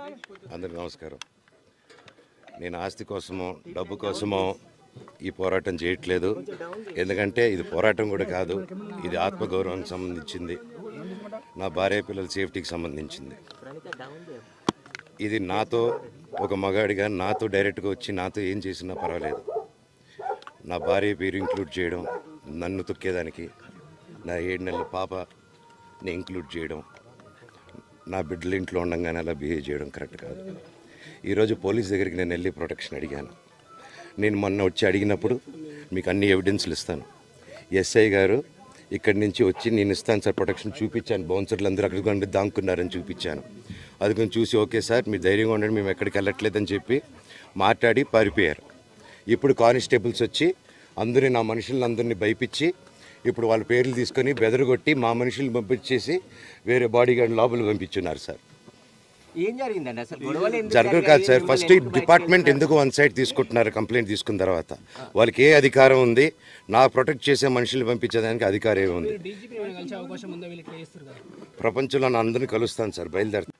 అందరికీ నమస్కారం. నేను ఆస్తి కోసమో డబ్బు కోసమో ఈ పోరాటం చేయట్లేదు. ఎందుకంటే ఇది పోరాటం కూడా కాదు, ఇది ఆత్మగౌరవానికి సంబంధించింది, నా భార్య పిల్లల సేఫ్టీకి సంబంధించింది. ఇది నాతో ఒక మగాడిగా నాతో డైరెక్ట్గా వచ్చి నాతో ఏం చేసినా పర్వాలేదు. నా భార్య పేరు ఇంక్లూడ్ చేయడం, నన్ను తొక్కేదానికి, నా 7 నెలల పాపని ఇంక్లూడ్ చేయడం, నా బిడ్డల ఇంట్లో ఉండగానే అలా బిహేవ్ చేయడం కరెక్ట్ కాదు. ఈరోజు పోలీస్ దగ్గరికి నేను వెళ్ళి ప్రొటెక్షన్ అడిగాను. నేను మొన్న వచ్చి అడిగినప్పుడు మీకు అన్ని ఎవిడెన్స్లు ఇస్తాను, ఎస్ఐ గారు ఇక్కడి నుంచి వచ్చి నేను ఇస్తాను సార్ ప్రొటెక్షన్ చూపించాను, బౌన్సర్లు అందరూ అక్కడికి దాక్కున్నారని చూపించాను. అది కొంచెం చూసి ఓకే సార్ మీరు ధైర్యంగా ఉండండి, మేము ఎక్కడికి వెళ్ళట్లేదని చెప్పి మాట్లాడి పారిపోయారు. ఇప్పుడు కానిస్టేబుల్స్ వచ్చి అందరినీ నా మనుషులందరినీ భయపించి ఇప్పుడు వాళ్ళ పేర్లు తీసుకొని బెదరగొట్టి మా మనుషులు పంపించేసి వేరే బాడీ గార్డ్ లోపల పంపించున్నారు సార్. ఏం జరిగిందండి అసలు? గొడవలు జరగదు కాదు సార్. ఫస్ట్ డిపార్ట్మెంట్ ఎందుకు వన్ సైడ్ తీసుకుంటున్నారు? కంప్లైంట్ తీసుకున్న తర్వాత వాళ్ళకి ఏ అధికారం ఉంది? నా ప్రొటెక్ట్ చేసే మనుషులు పంపించేదానికి అధికారం ఏముంది? ప్రపంచంలో నా అందరినీ కలుస్తాను సార్, బయలుదేరుతాను.